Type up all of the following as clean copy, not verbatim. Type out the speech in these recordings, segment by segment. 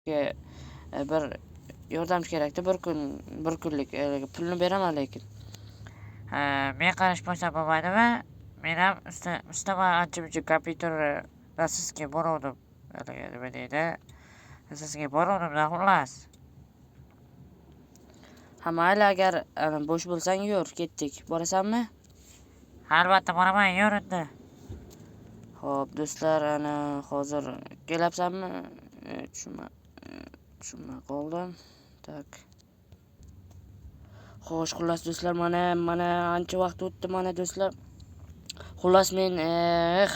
bir yordamchi kerakda, bir kunlik pulni beraman lekin. Men qarashmasa bo'lmaydimi? Men ham ustama ancha-muncha kompyuter darsizga boruvdim. Nima deydi? Darsizga boruvdim-da xullas. Mayli, agar bo'sh bo'lsang yur, ketdik. Borasanmi? Albatta boraman, yur endi. Xo'p, do'stlar, hozir kelayapsanmi? Tushunmay qoldim. Tak. Xo'sh, xullas do'stlar, mana ancha vaqt o'tdi mana do'stlar. Xullas men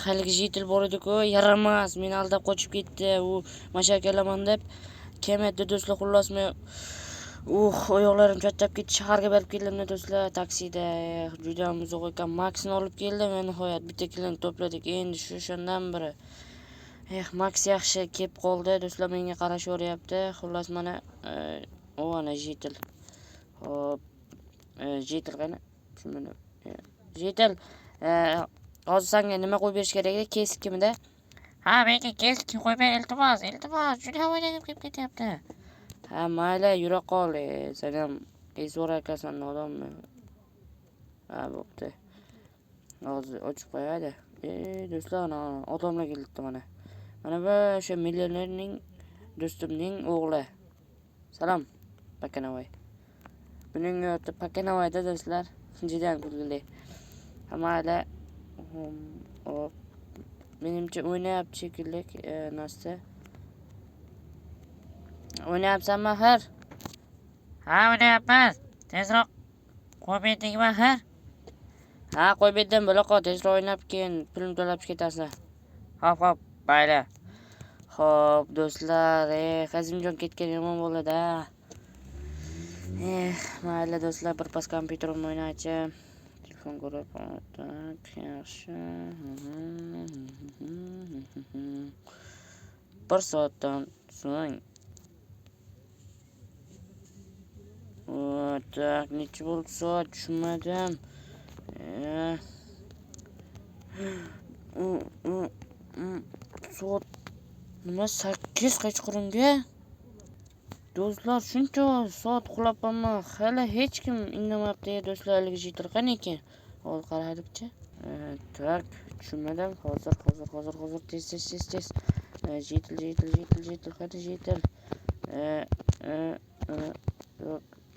haligi jitil bor edi-ku, yaramas, meni aldab qochib ketdi. U mashakalaman deb kim edi do'stlar? Xullas men oyoqlarim charchab ketdi, shaharga borib keldim do'stlar, taksida. Juda ham uzoq ekan. Maxni olib keldim, nihoyat bitta klient to'pladik. Endi shundan biri. Max yaxshi kelib qoldi, do'stlar menga qarashaveryapti. Xullas mana ana jitil. Hop, jitil qani? Tushunmadim. Jitil, hozir senga nima qo'yib berish kerak edi? Keskimda? Menga kesk qo'yib ber, iltimos, juda ham o'ynagim kelib ketyapti. Mayli, yura qol. Sen ham ezor akasan, odammi? Bo'pti. Hozir ochib qo'yadi. Do'stlar, odamlar kelibdi mana. Mana bu o'sha millionerning do'stimning o'g'li. Salom, Pakanovoy. Buning oti Pakanovoyda do'stlar. Juda ham kulgili. Mayli. Hop. Menimcha o'ynayapti shekilli, Nasta. O'ynayapsanmi, axir? O'ynayapman. Tezroq qo'yib berdingmi, axir? Qo'yib berdim, bo'la qol, tezroq o'ynab keyin pulni to'lab ketasan. Hop, mayli. Xo'p, do'stlar, Qazimjon ketgan yomon bo'ladi-da. Mayli do'stlar, birpas kompyuterimni o'ynaychi. Telefon ko'rib, tak, yaxshi. 1 soatdan so'ng. Tak, necha bo'ldi soat? Tushunmadim. Soat nima 8 kechqurunga? Do'stlar, shuncha soat uxlabman, hali hech kim indamabdi. Do'stlar, haligi jitil qani ekan? Hozir qaraylik-chi. Tak, tushunmadim. Hozir tez. Jitil, qani jitil.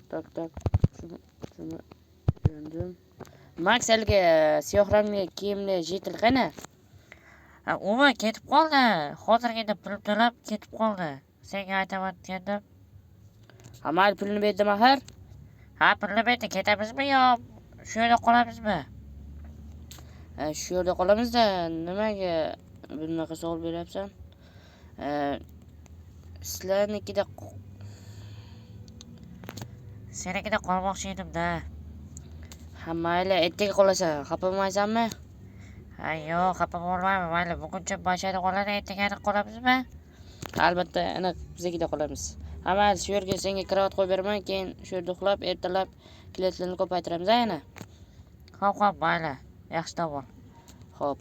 Tak. Tushundim. Max, haligi siyoh rangli kiyimli jitil qani? U ketib qoldi. Hozirgina pul to'lab ketib qoldi. Senga aytaman degandim. Mayli, pulni berdim axir. Pulni berdi. Ketamizmi yo shu yerda qolamizmi? Shu yerda qolamiz-da, nimaga bunaqa savol beryapsan? Senikida qolmoqchi edim-da. Mayli, ertaga qolasan, xafa bo'lmaysanmi? Yo'q, xafa bo'lmayman. Mayli, buguncha mashada qoladi, ertaga qolamizmi? Albatta, aniq biznikida qolamiz. Mayli, shu yerga senga karavot qo'yib beraman, keyin shu yerda uxlab, ertalab klientlarni ko'paytiramiz yana. Xo'p, mayli. Yaxshi davol. Xo'p,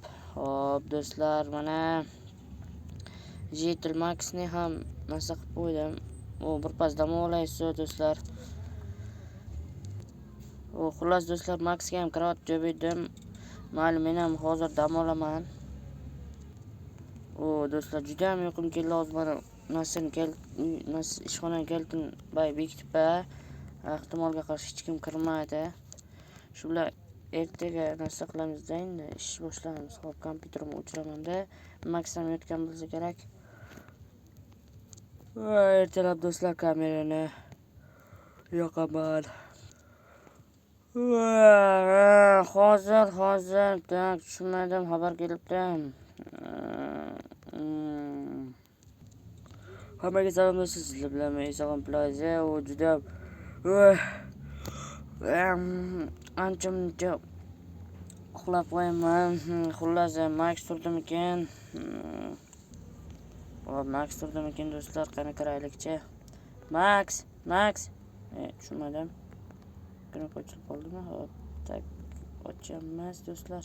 do'stlar, mana Jitil Maxni ham nasa qilib qo'ydim. Birpas dam olaysiz do'stlar. Xullas do'stlar, Maxga ham karavot jo'birdim. Mayli, men ham hozir dam olaman. Do'stlar, juda ham yo'qim keldi hozir mana ishxonaga keldim, bekitib, ehtimolga qarshi hech kim kirmaydi. Shu bilan ertaga narsa qilamiz-da, endi ish boshlaymiz. Xo'p, kompyuterimni o'chiraman-da. Max ham yotgan bo'lsa kerak. Ertalab do'stlar, kamerani yoqaman. Hozir, tak, tushunmadim, xabar kelibdi. Hammaga salom do'stlar, sizlar bilan men Salom Plaza. Juda ancha uxlab qo'yaman. Xullas, Max turdimikan? Max turdimikan do'stlar, qani kiraylikchi. Max. Tushunmadim. Knop ochilib qoldimi? Hop, tak, ochamiz do'stlar.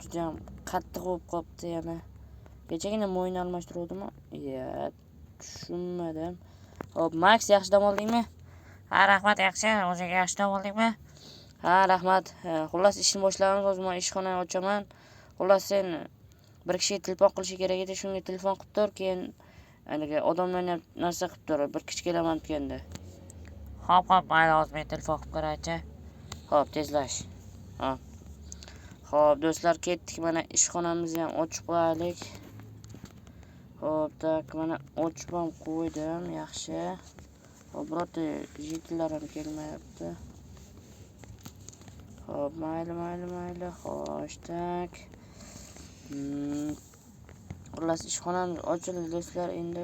Juda ham qattiq bo'lib qopti yana. Kechagina mo'yinni almashtiruvdimi? Tushunmadim. Hop, Max, yaxshi dam oldingmi? Ha, rahmat, yaxshi. O'zing yaxshi dam oldingmi? Ha, rahmat. Xullas ishni boshlaymiz, hozir men ishxona ochaman. Xullas sen bir kishiga telefon qilishi kerak edi, shunga telefon qilib tur, keyin aniga odamlarni narsa qilib tur, bir kishi kelaman deganda. Hop, mayli, hozir men telefon qilib ko'ray-chi. Hop, tezlash. Ha. Hop, do'stlar, ketdik. Mana ishxonamizni ham ochib qo'yaylik. Hop, tak, mana ochib ham qo'ydim, yaxshi. Hop, birorta jitillar ham kelmayapti. Hop, mayli. Xo'sh, tak. Xullas ishxonamiz ochildi do'stlar. Endi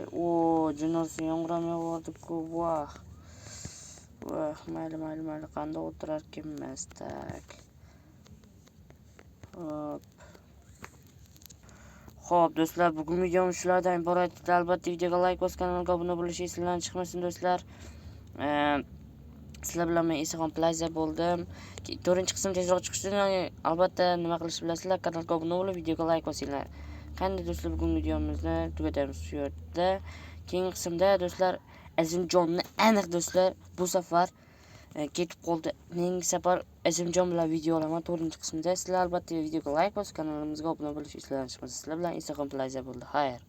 jinorsi yomg'ir ham yog'yapti-ku. Voh, mayli. Qanday o'tirar ekanmiz, tak. Xo'p, do'stlar, bugun videom shulardan iborat edi. Albatta videoga like bosib, kanalga obuna bo'lish esingizdan chiqmasin do'stlar. Sizlar bilan men Isaxon Plaza bo'ldim. 4-qism tezroq chiqishdan albatta nima qilishni bilasizlar, kanalga obuna bo'lib, videoga like bosinglar. Qanday do'stlar, bugun videomizni tugatamiz shu yerda. Keyingi qismda do'stlar Azimjonni aniq do'stlar bu safar ketib qoldi. Keyingi safar Azimjon bilan video olaman 4-qismda. Sizlar albatta videoga like bosib, kanalimizga obuna bo'lish esingizdan chiqmasin. Sizlar bilan Isaxon Plaza bo'ldi. Xayr.